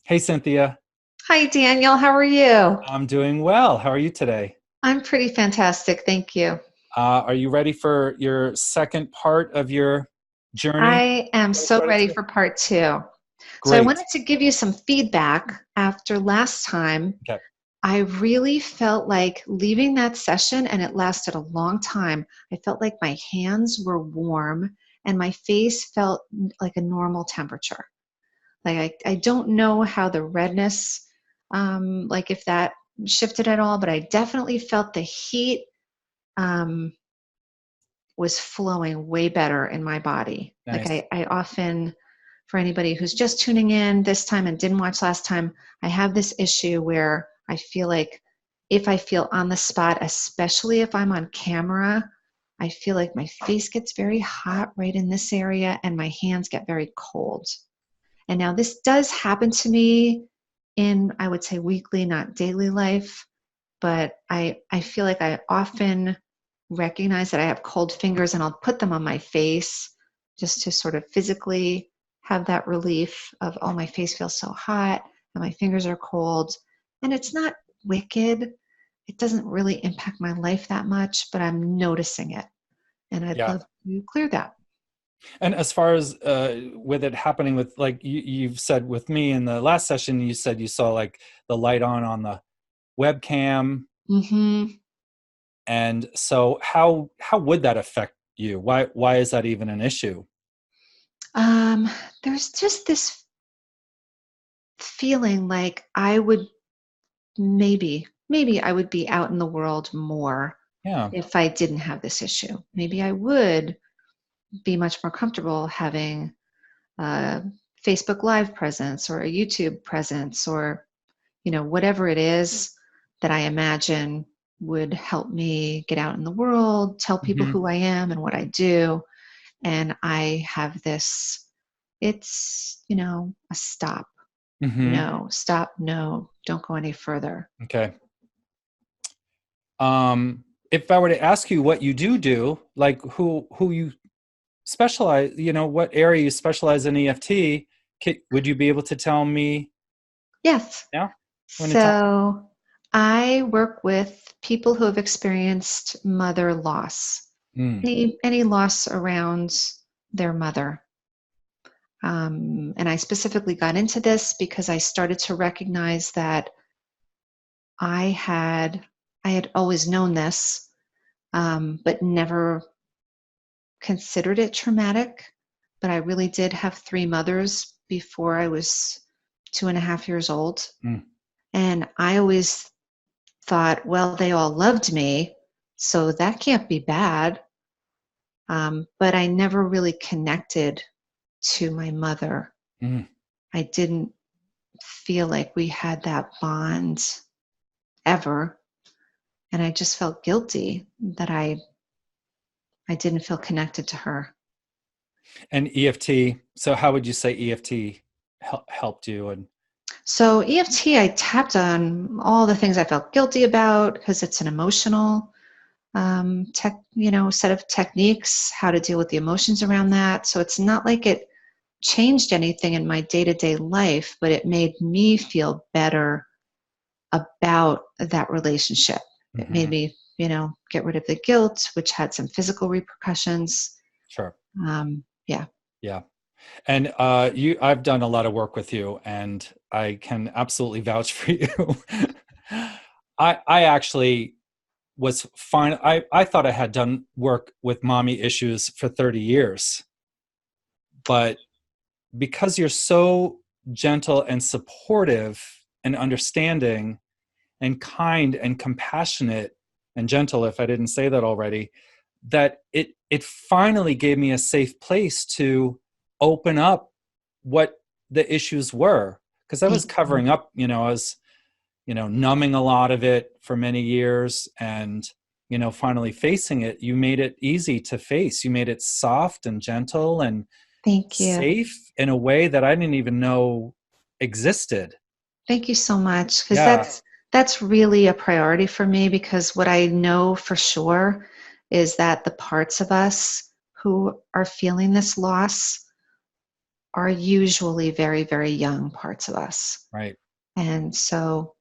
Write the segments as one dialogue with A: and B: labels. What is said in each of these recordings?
A: Hey, Cynthia.
B: Hi, Daniel. How are you?
A: I'm doing well. How are you today?
B: I'm pretty fantastic. Thank you.
A: Are you ready for your second part of your journey?
B: I am
A: We
B: so
A: started
B: ready
A: today?
B: for part two. So, I
A: Great.
B: wanted to give you some feedback after last time.
A: Okay.
B: I really felt like leaving that session, and it lasted a long time. I felt like my hands were warm and my face felt like a normal temperature. Like, I don't know how the redness, like if that shifted at all, but I definitely felt the heat. Um, was flowing way better in my body. Like
A: Nice.
B: I often, for anybody who's just tuning in this time and didn't watch last time, I have this issue where I feel like if I feel on the spot, especially if I'm on camera, I feel like my face gets very hot right in this area and my hands get very cold. And now this does happen to me in, I would say, weekly, not daily life, but I feel like I often recognize that I have cold fingers and I'll put them on my face just to sort of physically have that relief of, oh, my face feels so hot and my fingers are cold. And it's not wicked. It doesn't really impact my life that much, but I'm noticing it. And I'd
A: Yeah.
B: love to clear that.
A: And as far as with it happening with like you've said with me in the last session, you said you saw like the light on the webcam.
B: Hmm.
A: And so how would that affect you? Why is that even an issue?
B: Um, there's just this feeling like I would maybe I would be out in the world more
A: Yeah.
B: if I didn't have this issue. Maybe I would be much more comfortable having a Facebook Live presence or a YouTube presence or, whatever it is that I imagine would help me get out in the world, tell people
A: Hmm.
B: who I am and what I do. And I have this, it's, a stop.
A: Hmm.
B: No, stop. No, don't go any further.
A: Okay. If I were to ask you what you do, like who you specialize, what area you specialize in EFT, would you be able to tell me
B: Yes.
A: now? When to tell?
B: So I work with people who have experienced mother loss,
A: Mm,
B: any loss around their mother. And I specifically got into this because I started to recognize that I had I had always known this, but never considered it traumatic. But I really did have three mothers before I was 2.5 years old.
A: mm,
B: And I always thought, well, they all loved me, so that can't be bad. But I never really connected to my mother.
A: mm.
B: I didn't feel like we had that bond ever. And I just felt guilty that I didn't feel connected to her.
A: And EFT. So how would you say EFT helped you? And
B: So EFT, I tapped on all the things I felt guilty about because it's an emotional set of techniques, how to deal with the emotions around that. So it's not like it changed anything in my day-to-day life, but it made me feel better about that relationship. It made
A: Mhm.
B: me, get rid of the guilt, which had some physical repercussions.
A: Sure.
B: Yeah.
A: Yeah. And I've done a lot of work with you, and I can absolutely vouch for you. I actually was fine. I thought I had done work with mommy issues for 30 years, but because you're so gentle and supportive and understanding and kind and compassionate and gentle, if I didn't say that already, that it finally gave me a safe place to open up what the issues were, because I was
B: Thank you.
A: covering up, I was numbing a lot of it for many years, and finally facing it. You made it easy to face. You made it soft and gentle and
B: Thank you.
A: safe in a way that I didn't even know existed.
B: Thank you so much. Because
A: Yeah.
B: that's really a priority for me because what I know for sure is that the parts of us who are feeling this loss are usually very, very young parts of us.
A: Right.
B: And so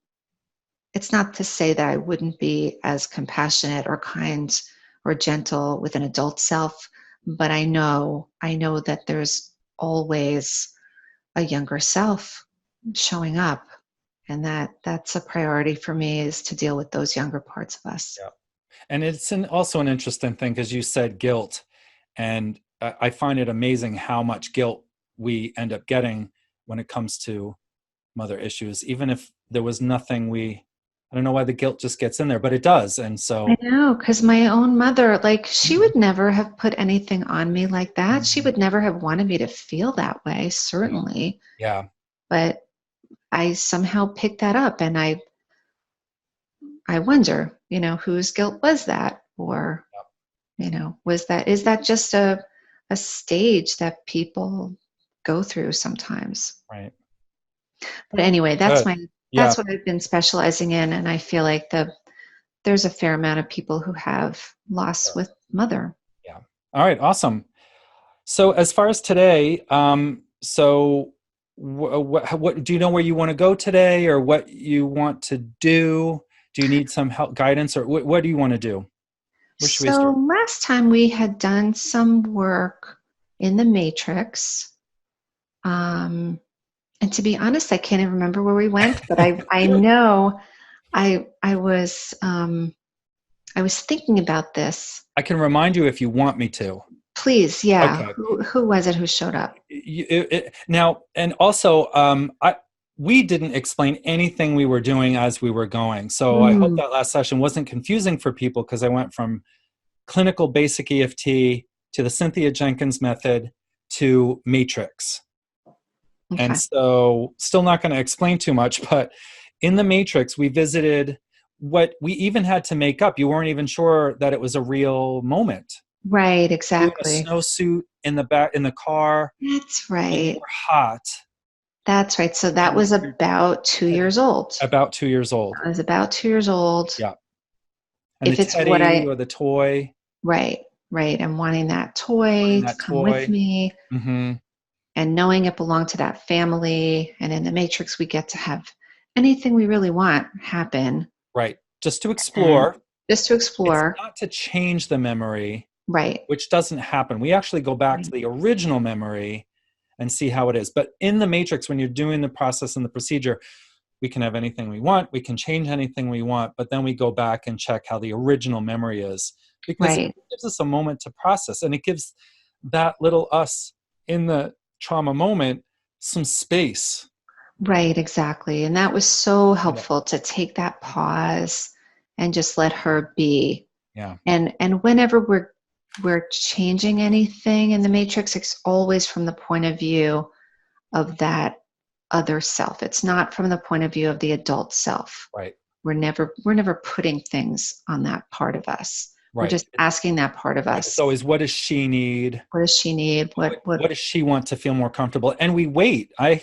B: it's not to say that I wouldn't be as compassionate or kind or gentle with an adult self, but I know that there's always a younger self showing up, and that's a priority for me, is to deal with those younger parts of us.
A: Yeah. And it's also an interesting thing because you said guilt, and I find it amazing how much guilt we end up getting when it comes to mother issues, even if there was nothing I don't know why the guilt just gets in there, but it does. And
B: I
A: so,
B: know, because my own mother, like, she would never have put anything on me like that. She
A: Mhm.
B: would never have wanted me to feel that way,
A: Yeah.
B: certainly.
A: Yeah.
B: But I somehow picked that up, and I wonder, whose guilt was that? Or, is that just a stage that people go through sometimes?
A: Right.
B: But anyway,
A: Good. Yeah.
B: that's what I've been specializing in, and I feel like there's a fair amount of people who have loss
A: Sure.
B: with mother.
A: Yeah. All right. Awesome. So as far as today, so what do you know where you want to go today, or what you want to do? Do you need some help, guidance, or what do you want to do? Where should we
B: So
A: start?
B: last time we had done some work in the Matrix. Um, and to be honest, I can't even remember where we went, but I know I was thinking about this.
A: I can remind you if you want me to.
B: Please, yeah.
A: Okay.
B: Who was it who showed up?
A: Now, and also, we didn't explain anything we were doing as we were going. So I hope
B: Mm,
A: that last session wasn't confusing for people, because I went from clinical basic EFT to the Cynthia Jenkins method to Matrix. And
B: okay.
A: so, still not going to explain too much, but in the Matrix, we visited what we even had to make up. You weren't even sure that it was a real moment.
B: Right,
A: You in a
B: exactly.
A: snowsuit in the back in the car,
B: That's
A: and you
B: right.
A: were hot,
B: That's right. So that
A: and
B: was
A: you're
B: about 2 years old.
A: about 2 years old.
B: I was about 2 years old.
A: Yeah, and the
B: If it's what
A: teddy or the toy,
B: right, right. I'm wanting that
A: wanting
B: toy to
A: that
B: come with
A: toy.
B: me,
A: Hmm.
B: and knowing it belonged to that family. And in the Matrix, we get to have anything we really want happen,
A: Right, just to
B: and
A: explore.
B: just to
A: It's
B: explore.
A: not to change the memory,
B: Right,
A: which doesn't happen. We actually go back to
B: right,
A: the original memory and see how it is. But in the Matrix, when you're doing the process and the procedure, we can have anything we want, we can change anything we want, but then we go back and check how the original memory is, because it
B: right,
A: gives us a moment to process, and it gives that little us in the trauma moment some space.
B: right. Exactly. And that was so
A: You know,
B: helpful to take that pause and just let her be.
A: yeah,
B: And whenever we're changing anything in the Matrix, it's always from the point of view of that other self. It's not from the point of view of the adult self.
A: right,
B: We're never putting things on that part of us. We're
A: right,
B: just asking that part of
A: right. It's
B: us,
A: always, what does she need?
B: what does she need? What
A: What does she want to feel more comfortable? And we wait. I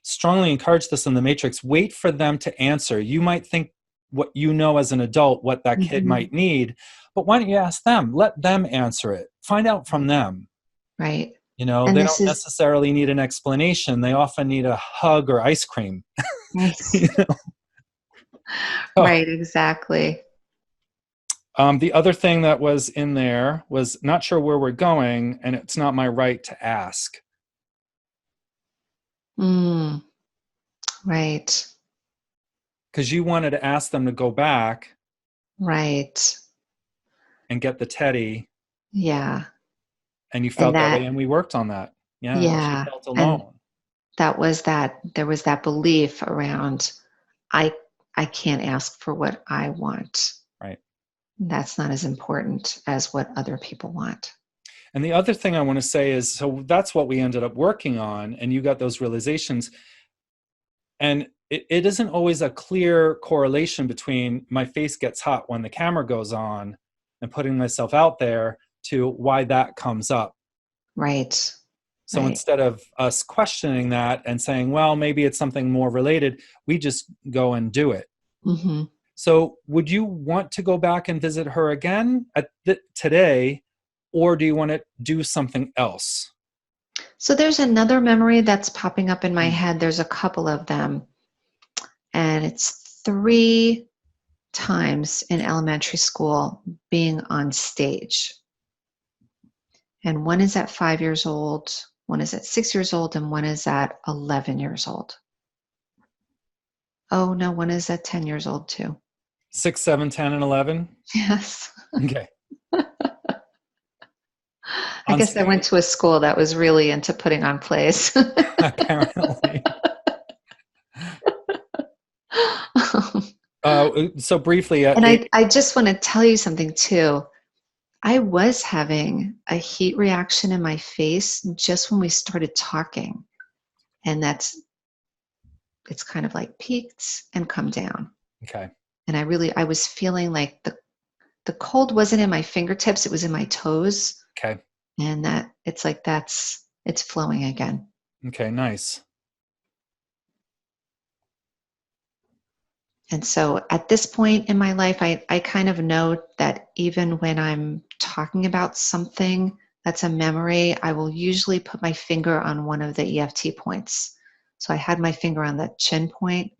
A: strongly encourage this in the Matrix. Wait for them to answer. You might think what you know as an adult, what that kid
B: Mhm.
A: might need, but why don't you ask them? Let them answer it. Find out from them.
B: Right.
A: You know,
B: And
A: they
B: this
A: don't
B: is
A: necessarily need an explanation. They often need a hug or ice cream.
B: right.
A: You know? Oh,
B: Right, exactly.
A: the other thing that was in there was, not sure where we're going, and it's not my right to ask.
B: Mm, right.
A: Because you wanted to ask them to go back
B: Right.
A: and get the teddy,
B: Yeah.
A: and you
B: And
A: felt that way,
B: that
A: and we worked on that. Yeah, she
B: yeah.
A: felt
B: And
A: alone.
B: there was that belief around, I I can't ask for what I want.
A: Right.
B: That's not as important as what other people want.
A: And the other thing I want to say is, so that's what we ended up working on, and you got those realizations. And it isn't always a clear correlation between my face gets hot when the camera goes on and putting myself out there to why that comes up.
B: Right.
A: So
B: Right.
A: instead of us questioning that and saying, well, maybe it's something more related, we just go and do it.
B: Hmm.
A: So would you want to go back and visit her again today, or do you want to do something else?
B: So there's another memory that's popping up in my
A: Mm.
B: head. There's a couple of them. And it's 3 times in elementary school being on stage. And one is at 5 years old, one is at 6 years old, and one is at 11 years old. Oh, no, one is at 10 years old too.
A: 6, 7, 10, and 11?
B: Yes.
A: Okay.
B: I
A: On
B: guess I went
A: stage,
B: to a school that was really into putting on plays.
A: apparently. So briefly,
B: And I just want to tell you something too. I was having a heat reaction in my face just when we started talking. And it's kind of like peaked and come down.
A: okay.
B: And I was feeling like the cold wasn't in my fingertips, it was in my toes.
A: Okay.
B: And it's flowing again.
A: Okay, nice.
B: And so at this point in my life, I kind of know that even when I'm talking about something that's a memory, I will usually put my finger on one of the EFT points. So I had my finger on the chin point,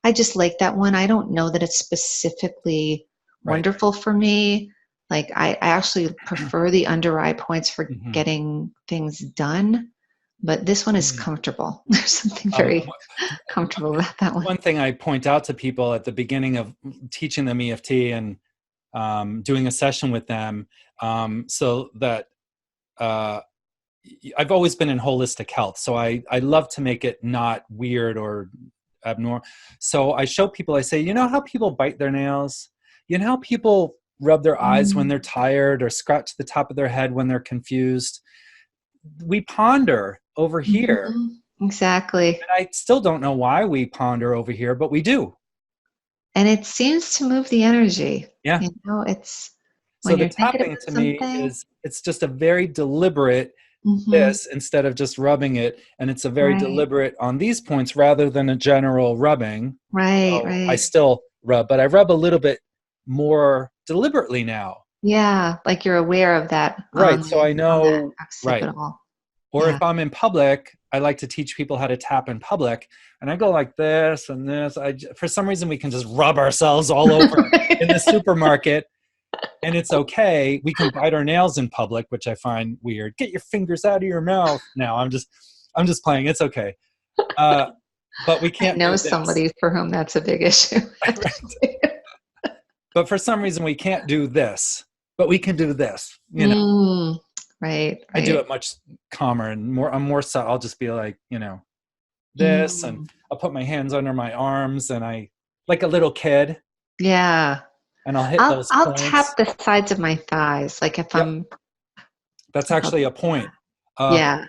B: I just like that one. I don't know that it's specifically
A: Right.
B: wonderful for me. Like I actually prefer the under eye points for
A: Mm-hmm.
B: getting things done, but this one is comfortable. There's something very comfortable about that one.
A: One thing I point out to people at the beginning of teaching them EFT and doing a session with them, so that I've always been in holistic health, so I love to make it not weird or abnormal. So I show people, I say, you know how people bite their nails? You know how people rub their eyes when they're tired or scratch the top of their head when they're confused? We ponder over here.
B: Exactly.
A: And I still don't know why we ponder over here, but we do.
B: And it seems to move the energy.
A: Yeah.
B: It's
A: So
B: when
A: the
B: you're thinking
A: tapping
B: about
A: to me
B: something.
A: is, it's just a very deliberate
B: Mm-hmm.
A: this instead of just rubbing it. And it's a very
B: Right.
A: deliberate on these points rather than a general rubbing.
B: Right.
A: So I
B: Right.
A: still rub, but I rub a little bit more deliberately now.
B: Yeah. Like you're aware of that
A: Right. So I
B: on that
A: know, right.
B: occipital.
A: Or if
B: Yeah.
A: I'm in public, I like to teach people how to tap in public. And I go like this and this. For some reason, we can just rub ourselves all over in the supermarket. And it's okay. We can bite our nails in public, which I find weird. Get your fingers out of your mouth. Now I'm just playing. It's okay. But we
B: I
A: can't
B: know
A: do this.
B: somebody for whom that's a big issue.
A: Right. But for some reason we can't do this. But we can do this.
B: Right.
A: I do
B: Right.
A: it much calmer and more. I'm more so. I'll just be like, this, and
B: Mm.
A: I'll put my hands under my arms, and I like a little kid,
B: Yeah.
A: and I'll hit
B: I'll
A: those
B: I'll
A: points.
B: tap the sides of my thighs, like if
A: Yep,
B: I'm.
A: that's
B: Like I'll
A: actually
B: do
A: a point.
B: that. Yeah.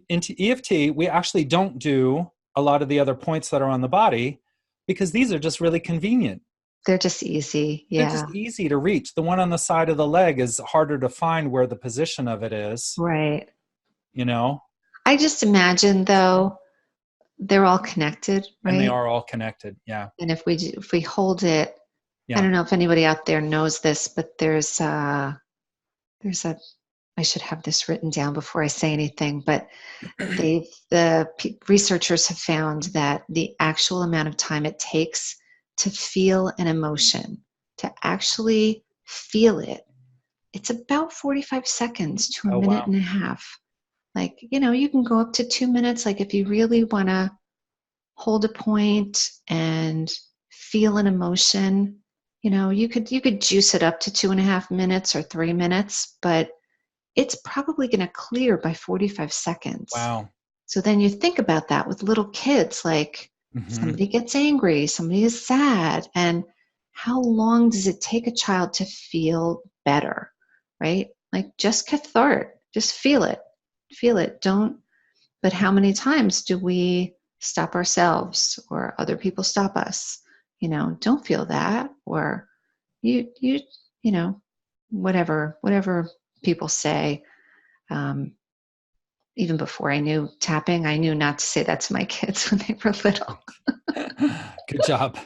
A: Into EFT, we actually don't do a lot of the other points that are on the body because these are just really convenient.
B: They're just easy.
A: They're
B: Yeah.
A: just easy to reach. The one on the side of the leg is harder to find where the position of it is,
B: Right.
A: you know,
B: I just imagine though they're all connected,
A: and they
B: right?
A: are all connected. Yeah.
B: And if we hold it, I
A: Yeah.
B: don't know if anybody out there knows this, but there's a I should have this written down before I say anything, but researchers have found that the actual amount of time it takes to feel an emotion, to actually feel it, it's about 45 seconds to a
A: Oh,
B: minute
A: wow.
B: and a half. Like, you can go up to 2 minutes. Like, if you really want to hold a point and feel an emotion, you could juice it up to 2.5 minutes or 3 minutes, but it's probably going to clear by 45 seconds.
A: Wow.
B: So then you think about that with little kids, like
A: Hmm.
B: somebody gets angry, somebody is sad, and how long does it take a child to feel better, right? Like just just feel it. But how many times do we stop ourselves or other people stop us? Don't feel that, or you, whatever people say. Um, Even before I knew tapping, I knew not to say that to my kids when they were little.
A: Good job.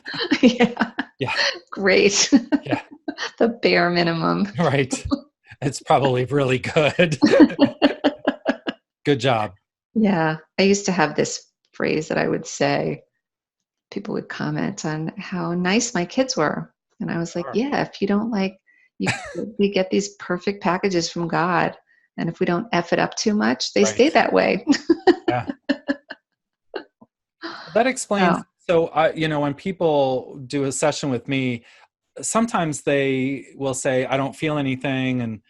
B: Yeah,
A: Yeah.
B: great.
A: Yeah.
B: The bare minimum.
A: Right. It's probably really good. Good job.
B: Yeah. I used to have this phrase that I would say. People would comment on how nice my kids were. And I was like,
A: Sure.
B: yeah, if you don't like, we get these perfect packages from God. And if we don't F it up too much, they
A: Right.
B: stay that way.
A: Yeah. That
B: So,
A: explains. So when people do a session with me, sometimes they will say, I don't feel anything. And,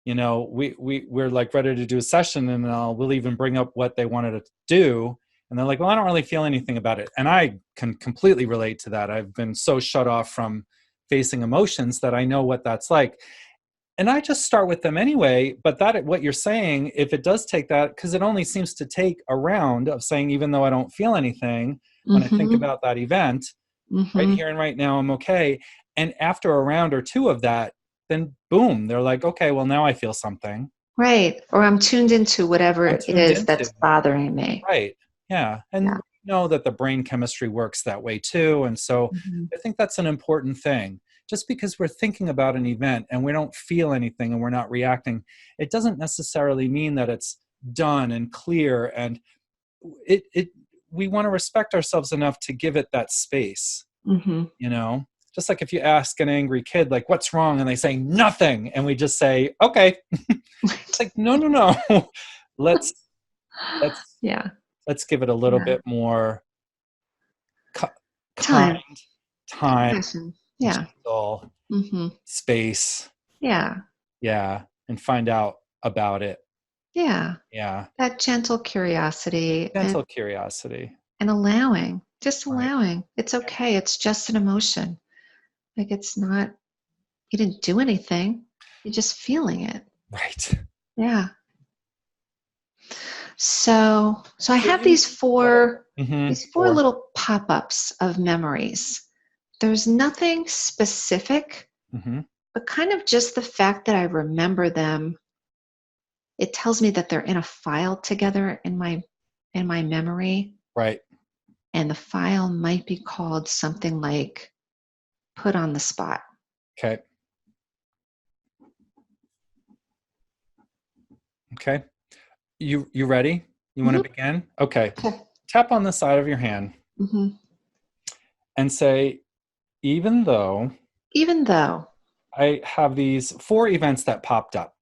A: we're like ready to do a session, and we'll even bring up what they wanted to do. And they're like, well, I don't really feel anything about it. And I can completely relate to that. I've been so shut off from facing emotions that I know what that's like. And I just start with them anyway. But that, what you're saying, if it does take that, because it only seems to take a round of saying, even though I don't feel anything, when I think
B: mm-hmm,
A: about that event, right
B: mm-hmm,
A: here and right now, I'm okay. And after a round or two of that, then boom, they're like, okay, well, now I feel something.
B: right. Or I'm tuned into whatever
A: I'm
B: it
A: tuned
B: is
A: into.
B: that's bothering me.
A: Right. Yeah. And
B: Yeah.
A: we know that the brain chemistry works that way too. And so
B: Mm-hmm.
A: I think that's an important thing. Just because we're thinking about an event and we don't feel anything and we're not reacting, it doesn't necessarily mean that it's done and clear. And it we want to respect ourselves enough to give it that space,
B: Mm-hmm.
A: just like if you ask an angry kid, like, what's wrong? And they say nothing. And we just say, okay. It's like, no. let's, let's,
B: Yeah.
A: let's give it a little
B: Yeah.
A: bit more kind,
B: Time.
A: time,
B: Compassion. Yeah.
A: gentle
B: Mm-hmm.
A: space.
B: Yeah.
A: Yeah. And find out about it.
B: Yeah.
A: Yeah.
B: That gentle curiosity
A: Gentle curiosity.
B: and allowing, just
A: Right.
B: allowing. It's
A: Yeah.
B: okay. It's just an emotion. Like it's not, you didn't do anything. You're just feeling it.
A: Right.
B: Yeah. So I
A: So
B: have
A: you,
B: these
A: go ahead.
B: four
A: Mm-hmm.
B: these four
A: Four.
B: little pop-ups of memories. There's nothing specific,
A: Mm-hmm.
B: but kind of just the fact that I remember them, it tells me that they're in a file together in my memory.
A: Right.
B: And the file might be called something like put on the spot.
A: Okay. Okay. You ready? You want to
B: Mm-hmm.
A: begin? Okay.
B: Okay.
A: Tap on the side of your hand
B: Mm-hmm.
A: and say, even though
B: Even though
A: I have these four events that popped up,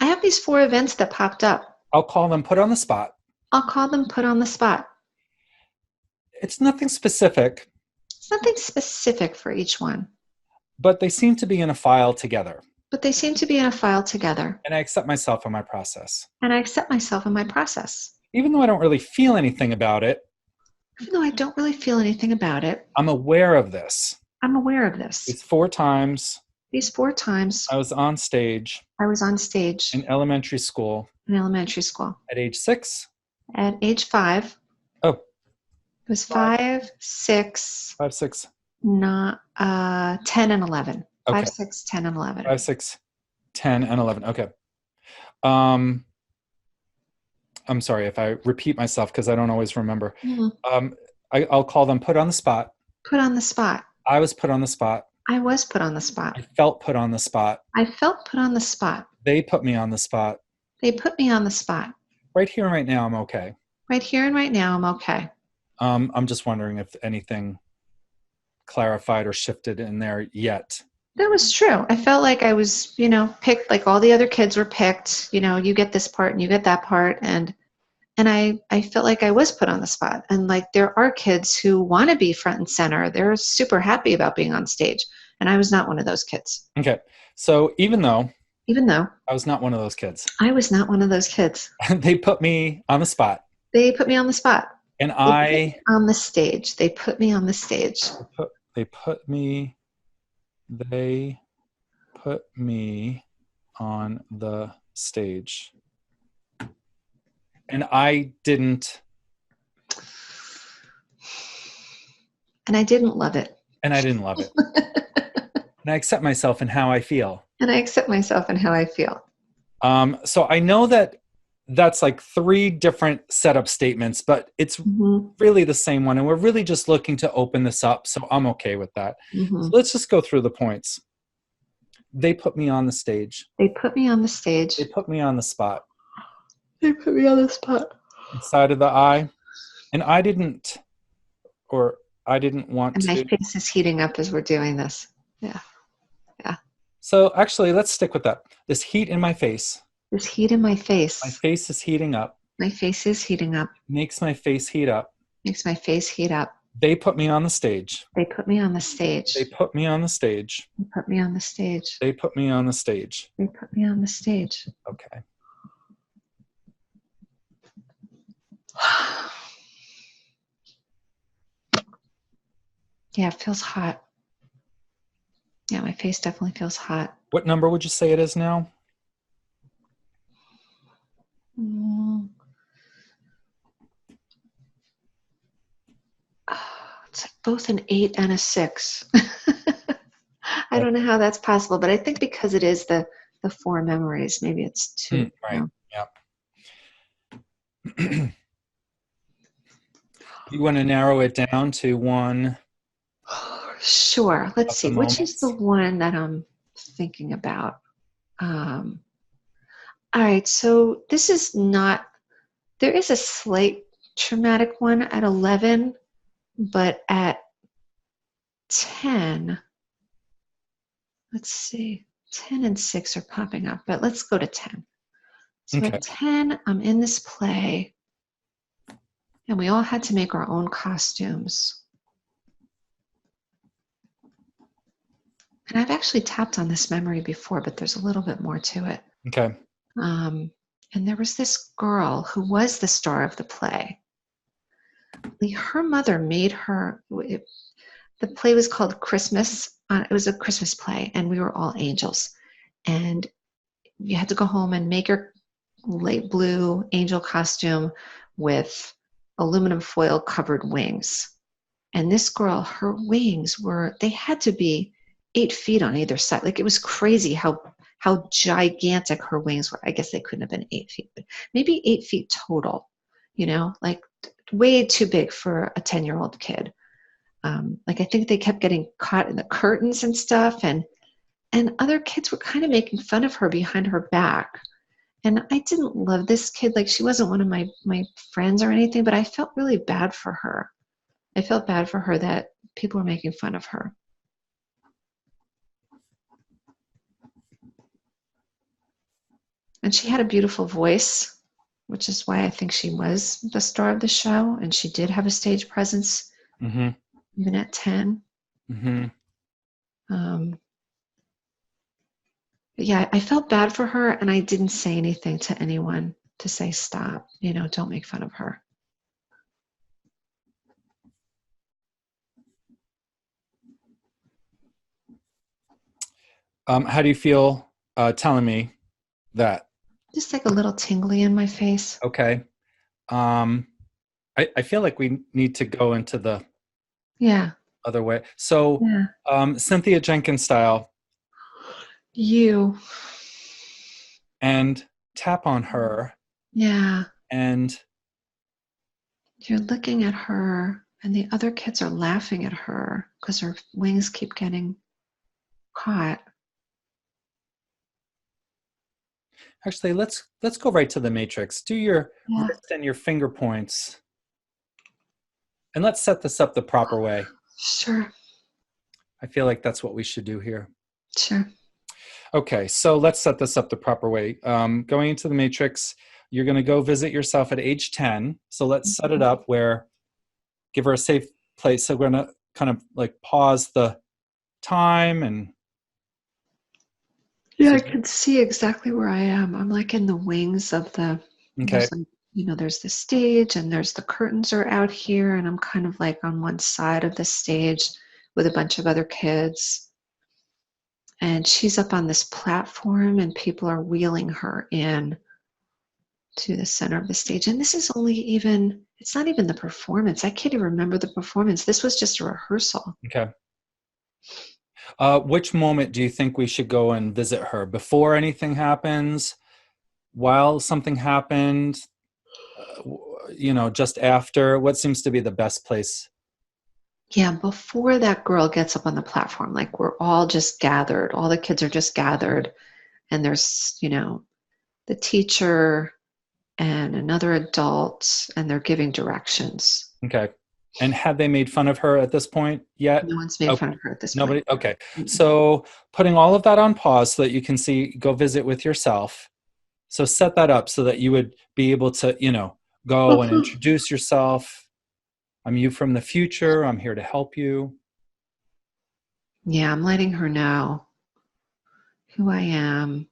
B: I have these four events that popped up,
A: I'll call them put on the spot.
B: I'll call them put on the spot.
A: It's nothing specific,
B: It's nothing specific for each one,
A: but they seem to be in a file together.
B: but they seem to be in a file together.
A: And I accept myself in my process.
B: And I accept myself in my process.
A: Even though I don't really feel anything about it,
B: Even though I don't really feel anything about it,
A: I'm aware of this.
B: I'm aware of this.
A: These four times
B: These four times
A: I was on stage
B: I was on stage
A: in elementary school
B: in elementary school.
A: at age 6.
B: At age 5, it
A: Oh,
B: was
A: 5,
B: 5, 6,
A: 5, 6.
B: not 10 and 11.
A: Okay.
B: 5, 6, 10, and 11.
A: 5, 6, 10, and 11. Okay. Um, I'm sorry if I repeat myself because I don't always remember.
B: Mhm.
A: I'll call them put on the spot.
B: Put on the spot.
A: I was put on the spot.
B: I was put on the spot.
A: I felt put on the spot.
B: I felt put on the spot.
A: They put me on the spot.
B: They put me on the spot.
A: Right here and right now, I'm okay.
B: Right here and right now, I'm okay.
A: I'm just wondering if anything clarified or shifted in there yet.
B: That was true. I felt like I was, picked like all the other kids were picked. You get this part and you get that part. And I felt like I was put on the spot. And like there are kids who want to be front and center. They're super happy about being on stage. And I was not one of those kids.
A: Okay. So even though
B: I
A: I was not one of those kids,
B: was not one of those kids.
A: they put me on the spot.
B: They put me on the spot.
A: And
B: They put me on the stage. They put me on the stage.
A: they put me on the stage. And I didn't.
B: And I didn't love it.
A: And I didn't love it. And I accept myself and how I feel.
B: And I accept myself and how I feel.
A: So I know that that's like 3 different setup statements, but it's really the same one. And we're really just looking to open this up. So I'm okay with that. So let's just go through the points. They put me on the stage.
B: They put me on the stage.
A: They put me on the spot.
B: They put me on the spot.
A: Inside of the eye. And I didn't want
B: And my
A: to.
B: face is heating up as we're doing this. Yeah. Yeah.
A: So actually, let's stick with that. This heat in my face.
B: There's heat in my
A: My
B: face.
A: face is heating up.
B: My face is heating up.
A: Makes my face heat up.
B: Makes my face heat up.
A: They put me on the stage.
B: They put me on the stage.
A: They put me on the stage.
B: They put me on the stage.
A: They put me on the stage.
B: They put me on the stage.
A: Okay.
B: Yeah, it feels hot. Yeah, my face definitely feels hot.
A: What number would you say it is now?
B: It's both an 8 and a 6. I don't know how that's possible, but I think because it is the 4 memories, maybe it's 2.
A: Right. Yeah. You want to narrow it down to one?
B: Sure. Let's see. Which is
A: moments?
B: the one that I'm thinking about? All right. So this is not, there is a slight traumatic one at 11, but at 10, let's see, 10 and 6 are popping up, but let's go to 10. So
A: Okay.
B: at 10, I'm in this play, and we all had to make our own costumes. And I've actually tapped on this memory before, but there's a little bit more to it.
A: Okay.
B: And there was this girl who was the star of the play. Her mother made her, the play was called Christmas. It was a Christmas play, and we were all angels. And you had to go home and make your light blue angel costume with aluminum foil covered wings. And this girl, her wings they had to be 8 feet on either side. Like, it was crazy how gigantic her wings were. I guess they couldn't have been 8 feet, but maybe 8 feet total, like way too big for a 10-year-old kid. Like, I think they kept getting caught in the curtains and stuff, and other kids were kind of making fun of her behind her back. And I didn't love this kid. Like, she wasn't one of my friends or anything, but I felt really bad for her. I felt bad for her that people were making fun of her. And she had a beautiful voice, which is why I think she was the star of the show. And she did have a stage presence, even at 10. But yeah, I felt bad for her, and I didn't say anything to anyone to say, stop, don't make fun of her.
A: How do you feel telling me that?
B: Just like a little tingly in my face.
A: Okay. I feel like we need to go into the other way. So Cynthia Jenkins style.
B: You.
A: And tap on her.
B: Yeah.
A: And
B: you're looking at her, and the other kids are laughing at her because her wings keep getting caught.
A: Actually, let's go right to the Matrix. Do your wrist and your finger points. And let's set this up the proper way.
B: Sure.
A: I feel like that's what we should do here.
B: Sure.
A: Okay, so let's set this up the proper way. Going into the Matrix, you're going to go visit yourself at age 10. So let's set it up where, give her a safe place. So we're going to kind of like pause the time and.
B: Yeah, I can see exactly where I am. I'm like in the wings of the.
A: Okay.
B: There's the stage, and there's the curtains are out here, and I'm kind of like on one side of the stage with a bunch of other kids. And she's up on this platform, and people are wheeling her in to the center of the stage. And this is it's not even the performance. I can't even remember the performance. This was just a rehearsal.
A: Okay. Which moment do you think we should go and visit her? Before anything happens? While something happened? Just after? What seems to be the best place?
B: Yeah, before that girl gets up on the platform, like we're all just gathered. All the kids are just gathered. And there's, the teacher and another adult, and they're giving directions.
A: Okay. And had they made fun of her at this point yet?
B: No one's made
A: Okay.
B: fun of her at this
A: Nobody?
B: point.
A: Okay.
B: Mm-mm.
A: So putting all of that on pause so that you can go visit with yourself. So set that up so that you would be able to, go and introduce yourself. I'm you from the future. I'm here to help you.
B: Yeah, I'm letting her know who I am.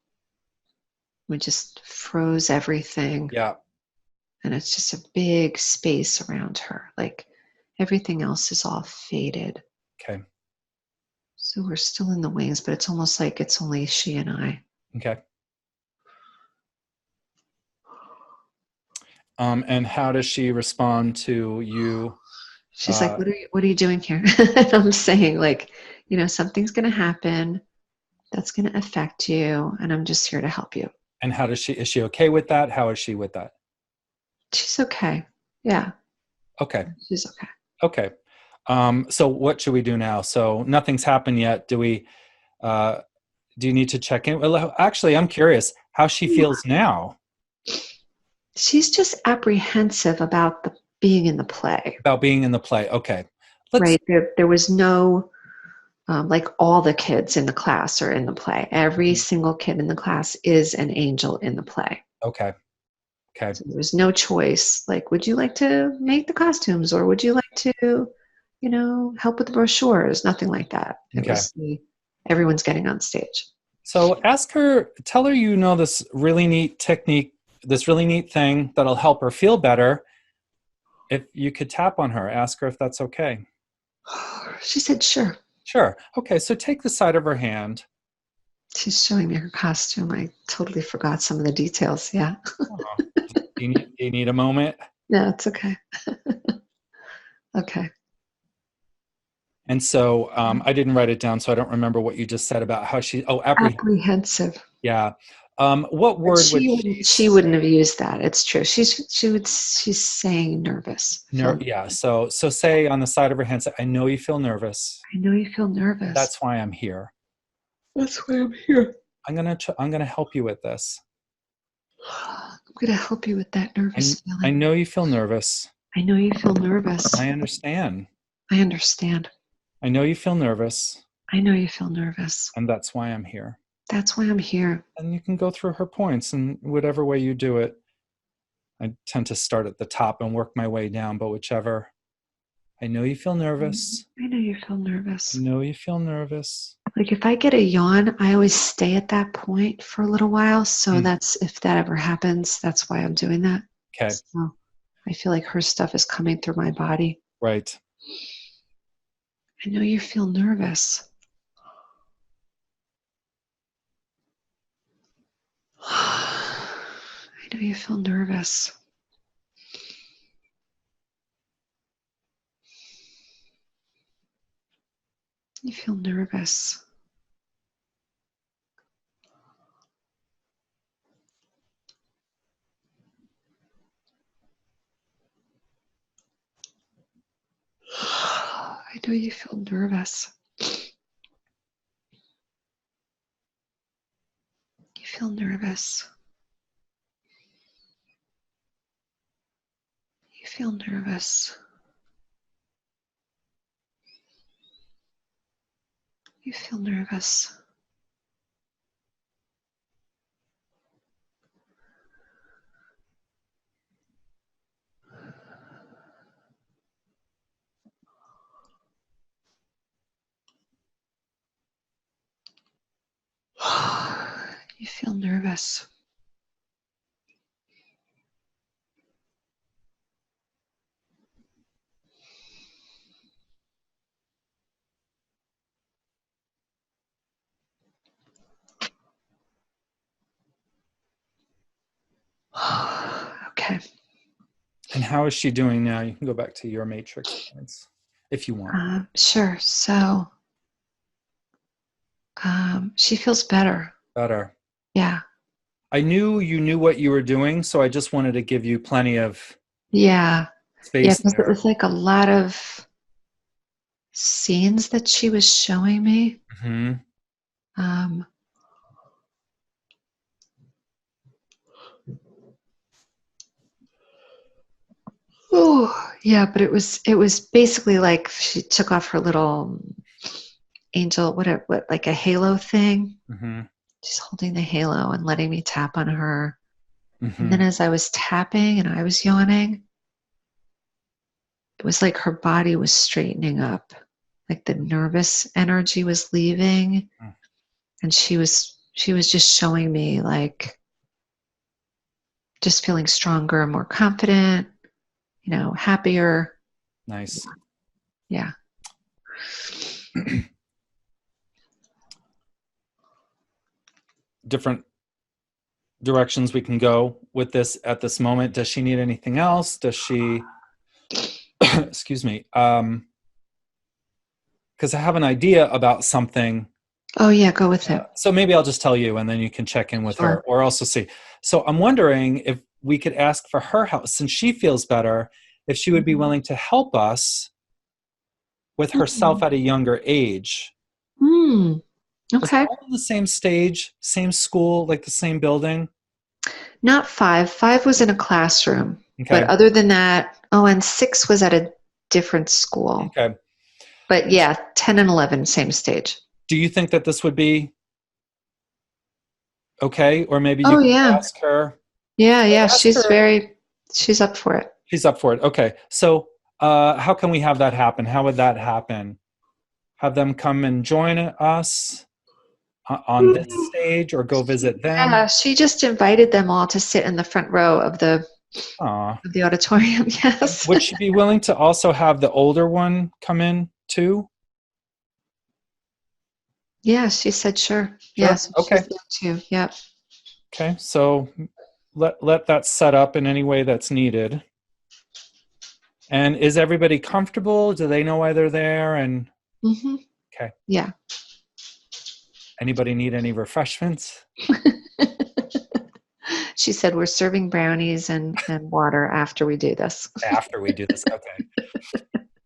B: We just froze everything.
A: Yeah.
B: And it's just a big space around her. Like everything else is all faded.
A: Okay.
B: So we're still in the wings, but it's almost like it's only she and I.
A: Okay. And how does she respond to you?
B: She's like, what are you doing here? And I'm saying, like, something's going to happen that's going to affect you. And I'm just here to help you.
A: And how is she okay with that? How is she with that?
B: She's okay. Yeah.
A: Okay.
B: She's okay.
A: Okay. So what should we do now? So nothing's happened yet. Do you need to check in? Well, actually, I'm curious how she feels now.
B: She's just apprehensive about being in the play.
A: About being in the play. Okay.
B: Right. There was no, like all the kids in the class are in the play. Every single kid in the class is an angel in the play.
A: Okay. Okay.
B: So there's no choice. Like, would you like to make the costumes, or would you like to, help with the brochures? Nothing like that. It was everyone's getting on stage.
A: So tell her this really neat technique, this really neat thing that'll help her feel better. If you could tap on her, ask her if that's okay.
B: She said, sure.
A: Sure. Okay, so take the side of her hand.
B: She's showing me her costume. I totally forgot some of the details. Yeah.
A: Oh. Do you need a moment?
B: No, it's okay. Okay.
A: And so I didn't write it down, so I don't remember what you just said about how
B: apprehensive.
A: Yeah. What word would
B: she wouldn't have used that. It's true. She's saying nervous.
A: Yeah. So say on the side of her hand, say, I know you feel nervous.
B: I know you feel nervous.
A: That's why I'm here.
B: That's why I'm here.
A: I'm gonna help you with this.
B: I'm gonna help you with that nervous feeling.
A: I know you feel nervous.
B: I know you feel nervous.
A: I understand.
B: I understand.
A: I know you feel nervous.
B: I know you feel nervous.
A: And that's why I'm here.
B: That's why I'm here.
A: And you can go through her points in whatever way you do it. I tend to start at the top and work my way down, but whichever. I know you feel nervous.
B: I know you feel nervous.
A: I know you feel nervous.
B: Like if I get a yawn, I always stay at that point for a little while. So that's, if that ever happens, that's why I'm doing that.
A: Okay.
B: So I feel like her stuff is coming through my body.
A: Right.
B: I know you feel nervous. I know you feel nervous. You feel nervous. I know you feel nervous. You feel nervous. You feel nervous. You feel nervous. You feel nervous. Okay.
A: And how is she doing now? You can go back to your matrix points if you want.
B: Sure. So she feels better.
A: Better.
B: Yeah.
A: I knew you knew what you were doing, so I just wanted to give you plenty of space.
B: Yeah, because
A: there.
B: it was like a lot of scenes that she was showing me.
A: Mm-hmm.
B: Yeah, but it was basically like she took off her little angel, what like a halo thing.
A: Mm-hmm.
B: She's holding the halo and letting me tap on her. And
A: Mm-hmm.
B: then as I was tapping and I was yawning, it was like her body was straightening up. Like the nervous energy was leaving, and she was just showing me like just feeling stronger, more confident, happier.
A: Nice.
B: Yeah.
A: Different directions we can go with this at this moment. Does she need anything else? Does she, excuse me, because I have an idea about something.
B: Oh yeah, go with it.
A: So maybe I'll just tell you and then you can check in with her
B: Sure.
A: or also see. So I'm wondering if we could ask for her help since she feels better, if she would be
B: Mhm.
A: willing to help us with herself
B: Mhm.
A: at a younger age.
B: Hmm.
A: Was it
B: Okay.
A: all in the same stage, same school, like the same building?
B: Not five. Five was in a classroom, but
A: Okay.
B: other than that, oh, and six was at a different school.
A: Okay.
B: But yeah, 10 and 11, same stage.
A: Do you think that this would be okay? Or maybe you
B: Oh
A: could
B: yeah.
A: ask her.
B: Yeah, yeah.
A: Ask her.
B: She's up for it.
A: She's up for it. Okay. So how can we have that happen? How would that happen? Have them come and join us on this stage or go visit
B: Yeah,
A: them?
B: she just invited them all to sit in the front row of the
A: Aw.
B: auditorium.
A: And
B: Yes.
A: would she be willing to also have the older one come in too?
B: Yeah, she said sure.
A: Sure.
B: Yes,
A: Okay.
B: she's there too. Yep.
A: Okay. So let that set up in any way that's needed. And is everybody comfortable? Do they know why they're there? And
B: Hmm.
A: okay.
B: Yeah.
A: Anybody need any refreshments?
B: She said we're serving brownies and water after we do this.
A: After we do this. Okay.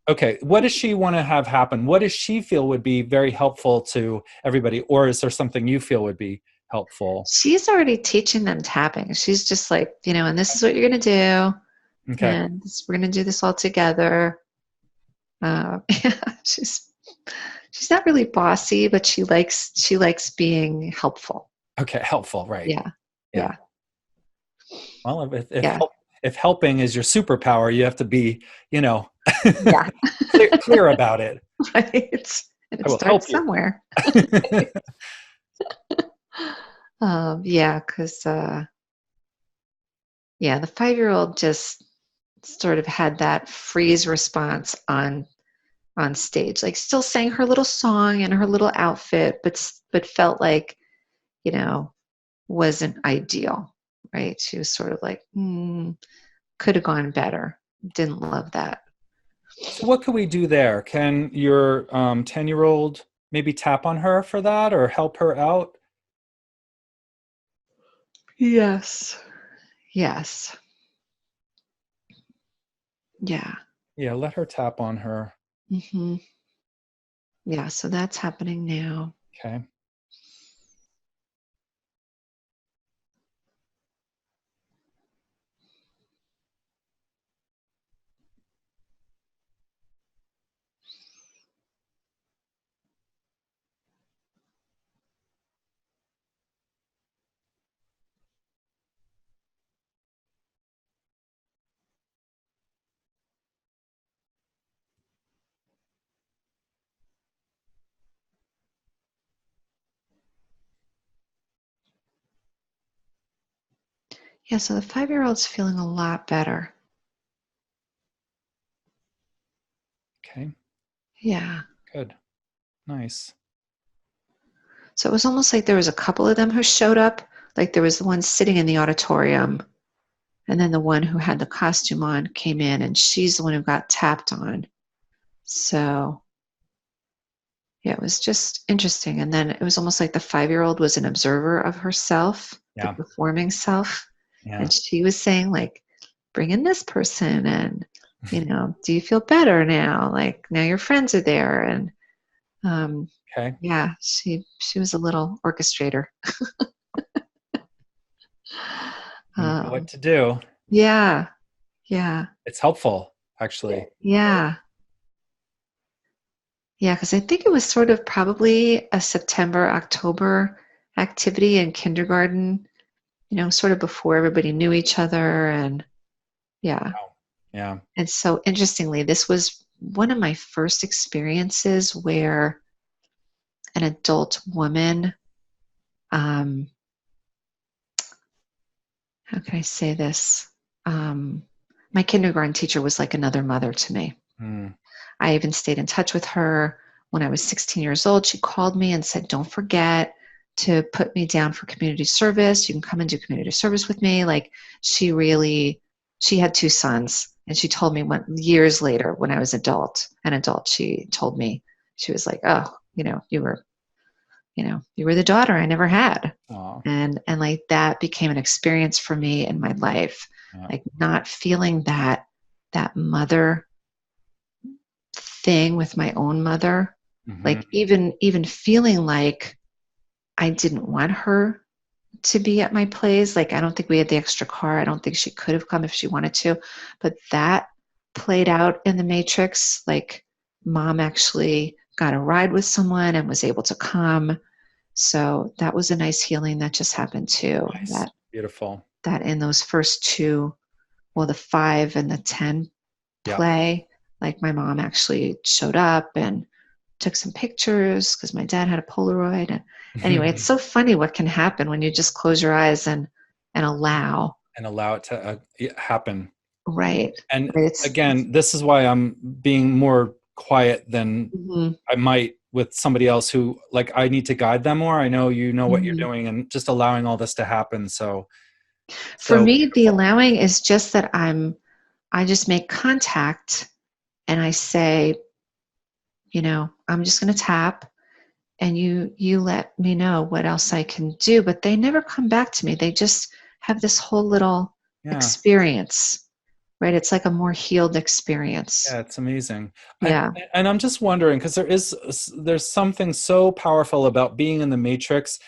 A: Okay. What does she want to have happen? What does she feel would be very helpful to everybody? Or is there something you feel would be helpful?
B: She's already teaching them tapping. She's just like, and this is what you're going to do.
A: Okay.
B: And we're going to do this all together. Yeah, she's not really bossy, but she likes being helpful.
A: Okay. Helpful. Right.
B: Yeah.
A: Yeah.
B: Yeah.
A: Well,
B: Yeah.
A: if helping is your superpower, you have to be, you know,
B: Yeah.
A: clear about it.
B: Right. And
A: I
B: it
A: will help
B: starts
A: you.
B: somewhere. Yeah, because yeah, the 5-year-old just sort of had that freeze response on stage, like still sang her little song in her little outfit, but felt like you know wasn't ideal, right? She was sort of like, could have gone better. Didn't love that.
A: So what can we do there? Can your 10-year-old maybe tap on her for that or help her out?
B: Yes. Yes. Yeah.
A: Yeah, let her tap on her.
B: Hmm. Yeah. So that's happening now.
A: Okay.
B: Yeah. So the 5-year-old's feeling a lot better.
A: Okay.
B: Yeah.
A: Good. Nice.
B: So it was almost like there was a couple of them who showed up. Like there was the one sitting in the auditorium, and then the one who had the costume on came in, and she's the one who got tapped on. So yeah, it was just interesting. And then it was almost like the 5-year-old was an observer of herself, the
A: Yeah.
B: performing self.
A: Yeah.
B: And she was saying, like, bring in this person and, do you feel better now? Like now your friends are there. And
A: Okay.
B: yeah, she was a little orchestrator.
A: You know what
B: Um,
A: to do.
B: yeah, yeah.
A: It's helpful. actually.
B: Yeah. Yeah, because I think it was sort of probably a September, October activity in kindergarten, sort of before everybody knew each other. And yeah.
A: Wow. Yeah.
B: And so interestingly, this was one of my first experiences where an adult woman, um, how can I say this? My kindergarten teacher was like another mother to me.
A: Mm.
B: I even stayed in touch with her when I was 16 years old. She called me and said, "Don't forget to put me down for community service. You can come and do community service with me." Like, she had two sons, and she told me years later when I was an adult, she told me, she was like, "Oh, you were the daughter I never had."
A: Aw.
B: And like that became an experience for me in my life,
A: Yeah.
B: like not feeling that mother thing with my own mother,
A: Mm-hmm.
B: like even feeling like I didn't want her to be at my place. Like, I don't think we had the extra car. I don't think she could have come if she wanted to, but that played out in the Matrix. Like, mom actually got a ride with someone and was able to come. So that was a nice healing that just happened too.
A: Nice.
B: That
A: Beautiful.
B: that in those first two, well, the 5 and the 10
A: Yeah.
B: play, like my mom actually showed up and took some pictures because my dad had a Polaroid. And anyway, it's so funny what can happen when you just close your eyes and allow.
A: And allow it to happen.
B: Right.
A: And
B: Right. It's
A: again, this is why I'm being more quiet than
B: mhm,
A: I might with somebody else who, like, I need to guide them more. I know you know what you're
B: mhm.
A: doing, and just allowing all this to happen.
B: For
A: So
B: me, the
A: beautiful.
B: allowing is just that I just make contact and I say, I'm just going to tap, and you let me know what else I can do. But they never come back to me. They just have this whole little
A: Yeah.
B: experience, right? It's like a more healed experience.
A: Yeah, it's amazing. And
B: Yeah.
A: and I'm just wondering, because there's something so powerful about being in the matrix,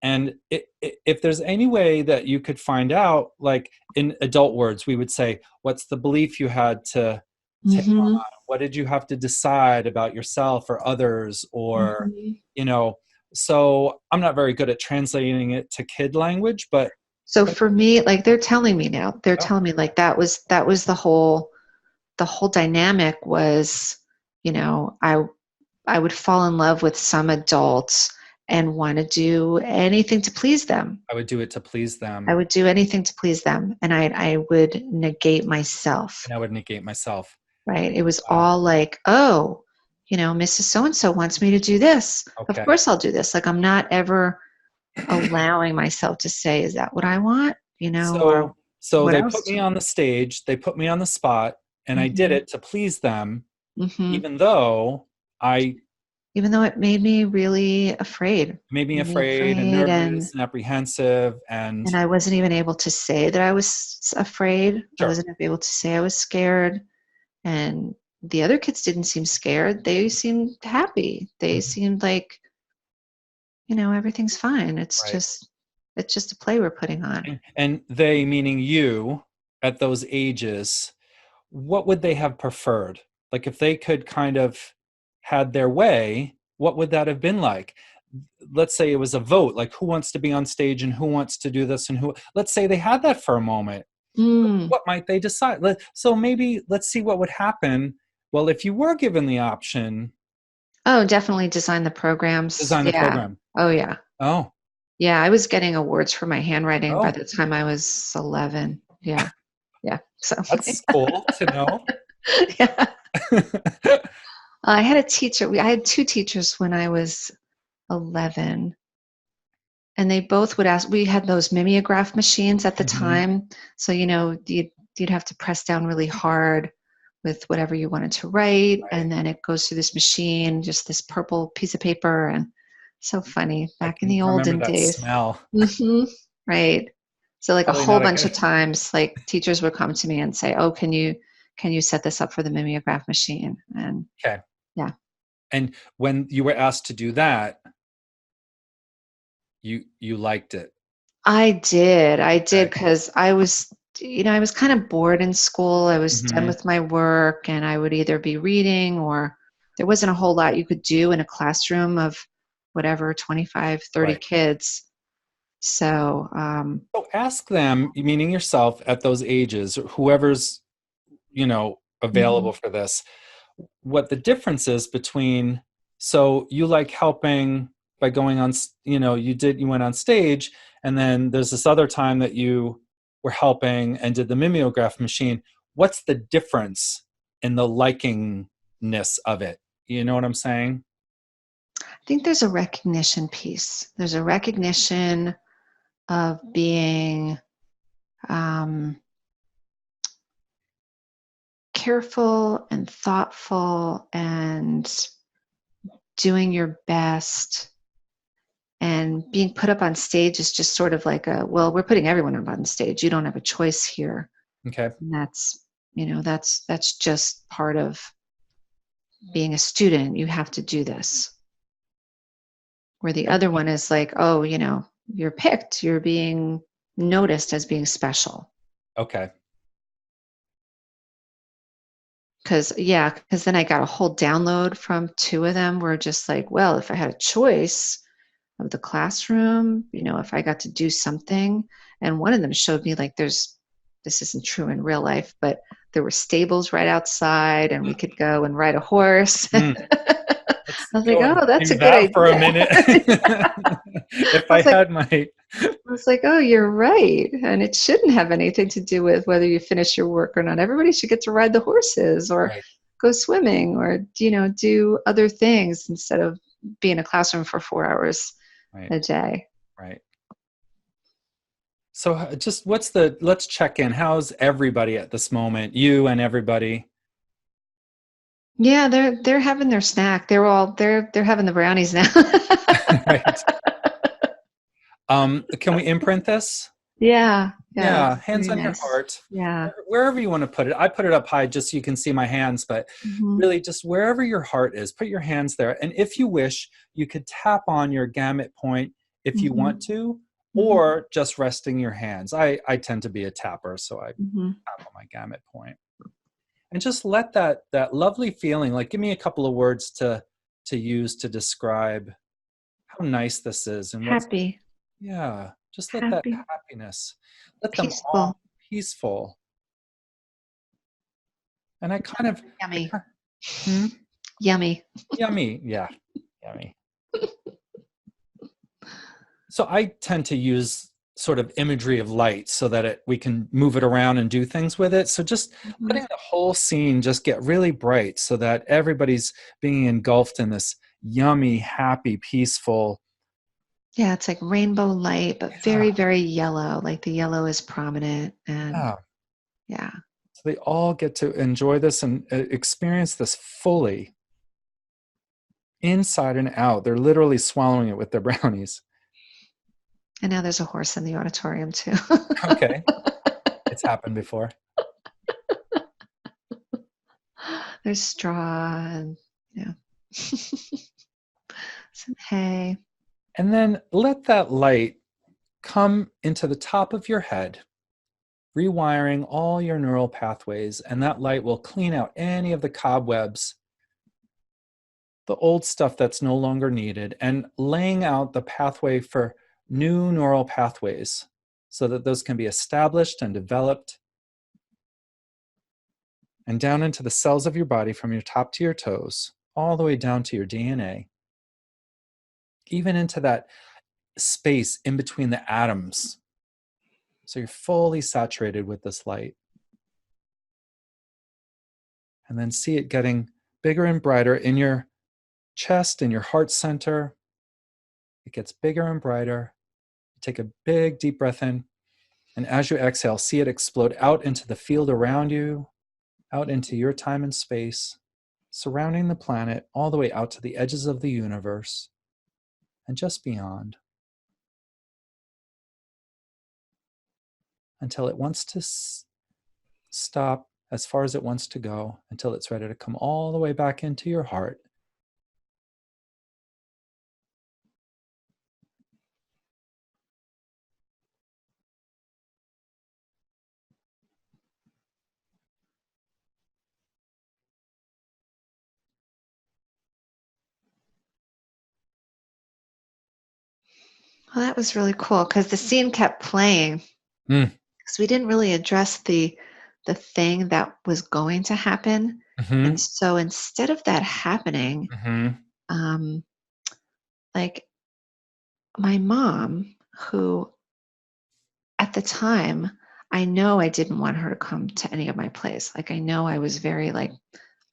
A: and if there's any way that you could find out, like in adult words, we would say, what's the belief you had to take
B: Mm-hmm.
A: on? What did you have to decide about yourself or others, or
B: Mm-hmm.
A: you know? So I'm not very good at translating it to kid language,
B: So
A: but
B: for me, like they're telling me now, they're
A: oh,
B: telling me like that was the whole dynamic was, you know, I would fall in love with some adults and want to do anything to please them.
A: I would do it to please
B: I
A: them,
B: would do anything to please them, and I would negate myself,
A: and I would negate myself.
B: right? It was
A: Wow.
B: all like, oh, Mrs. So and so wants me to do this. Of
A: Okay.
B: course I'll do this. Like, I'm not ever allowing myself to say, is that what I want? Or
A: So
B: what
A: they
B: else
A: put
B: do
A: me on the stage, they put me on the spot, and I did
B: Mhm.
A: it to please them,
B: Mhm.
A: even though I
B: Even though it made me really afraid.
A: made me
B: Made me
A: afraid and
B: afraid, and
A: nervous and apprehensive and
B: and I wasn't even able to say that I was afraid. I
A: sure.
B: wasn't able to say I was scared. And the other kids didn't seem scared. They seemed happy. They
A: Mhm.
B: seemed like, everything's fine.
A: Right.
B: It's just a play we're putting on.
A: And they, meaning you, at those ages, what would they have preferred? Like if they could kind of had their way, what would that have been like? Let's say it was a vote, like who wants to be on stage and who wants to do this and who, let's say they had that for a moment.
B: Mm.
A: What might they decide? So maybe let's see what would happen. Well, if you were given the option,
B: Oh, definitely design the programs.
A: design the
B: Yeah.
A: program.
B: Oh, yeah.
A: Oh,
B: Yeah. I was getting awards for my handwriting by
A: oh,
B: the time I was 11. Yeah. Yeah. So,
A: that's cool to know.
B: yeah. I had a teacher. I had two teachers when I was 11, and they both would ask. We had those mimeograph machines at the
A: Mhm.
B: time, so you'd have to press down really hard with whatever you wanted to write,
A: Right.
B: and then it goes through this machine, just this purple piece of paper. And so funny
A: I
B: back in
A: can
B: the
A: remember
B: olden
A: that
B: days.
A: smell.
B: Hmm. Right. So like a
A: Probably
B: whole
A: not a
B: bunch
A: good.
B: of times, like teachers would come to me and say, "Oh, can you set this up for the mimeograph machine?" And
A: Okay.
B: yeah.
A: And when you were asked to do that, you liked it.
B: I did
A: Okay.
B: because I was I was kind of bored in school. I was done
A: Hmm.
B: with my work, and I would either be reading, or there wasn't a whole lot you could do in a classroom of whatever, 25, 30
A: Right.
B: kids. So,
A: So ask them, meaning yourself, at those ages, whoever's,
B: mhm.
A: available for this, what the difference is between, so you like helping by going on, you went on stage, and then there's this other time that you were helping and did the mimeograph machine. What's the difference in the likingness of it? You know what I'm saying?
B: I think there's a recognition piece. There's a recognition of being um, careful and thoughtful and doing your best, and being put up on stage is just sort of like well, we're putting everyone up on stage. You don't have a choice here.
A: Okay.
B: And that's just part of being a student. You have to do this. Where the other one is like, oh, you're picked. You're being noticed as being special.
A: Okay.
B: Because then I got a whole download from two of them where just like, well, if I had a choice of the classroom, if I got to do something, and one of them showed me like this isn't true in real life, but there were stables right outside and we could go and ride a horse.
A: Mm. Let's
B: I was like,
A: go and
B: oh, that's
A: do
B: a good
A: that for a
B: idea.
A: minute. If
B: I
A: I
B: was like,
A: had my,
B: I was like, oh, you're right. And it shouldn't have anything to do with whether you finish your work or not. Everybody should get to ride the horses or
A: right,
B: go swimming or, do other things instead of be in a classroom for 4 hours
A: right,
B: a day.
A: right. So just let's check in. How's everybody at this moment? You and everybody.
B: Yeah, they're having their snack. They're having the brownies now.
A: Right. Can we imprint this?
B: Yeah, yeah,
A: Yeah,
B: that's
A: hands
B: very
A: on your
B: nice.
A: heart.
B: Yeah.
A: Wherever you want to put it. I put it up high just so you can see my hands, but
B: Hmm.
A: really just wherever your heart is, put your hands there. And if you wish, you could tap on your gamut point if you
B: Hmm.
A: want to,
B: Hmm.
A: or just resting your hands. I tend to be a tapper, so I
B: Hmm.
A: tap on my gamut point. And just let that lovely feeling, like give me a couple of words to use to describe how nice this is and what's,
B: Happy,
A: yeah, just let that
B: happy,
A: happiness, let them
B: peaceful,
A: all peaceful. And I kind of,
B: yummy,
A: hmm?
B: yummy.
A: Yummy, yeah, yummy. So I tend to use sort of imagery of light so that we can move it around and do things with it. So just
B: Hmm.
A: letting the whole scene just get really bright so that everybody's being engulfed in this yummy, happy, peaceful.
B: Yeah, it's like rainbow light, but
A: Yeah,
B: very, very yellow. Like the yellow is prominent. And
A: yeah.
B: yeah.
A: So they all get to enjoy this and experience this fully, inside and out. They're literally swallowing it with their brownies.
B: And now there's a horse in the auditorium too.
A: Okay, it's happened before.
B: There's straw and yeah. Some hay.
A: And then let that light come into the top of your head, rewiring all your neural pathways, and that light will clean out any of the cobwebs, the old stuff that's no longer needed, and laying out the pathway for new neural pathways so that those can be established and developed, and down into the cells of your body from your top to your toes, all the way down to your DNA, even into that space in between the atoms. So you're fully saturated with this light. And then see it getting bigger and brighter in your chest, in your heart center. It gets bigger and brighter. Take a big deep breath in. And as you exhale, see it explode out into the field around you, out into your time and space, surrounding the planet, all the way out to the edges of the universe and just beyond, until it wants to stop as far as it wants to go, until it's ready to come all the way back into your heart.
B: Well, that was really cool because the scene kept playing
A: Mm.
B: because we didn't really address the thing that was going to happen. And
A: Hmm.
B: so instead of that happening,
A: Hmm.
B: um, like my mom, who at the time, I know I didn't want her to come to any of my plays. Like I know I was very like,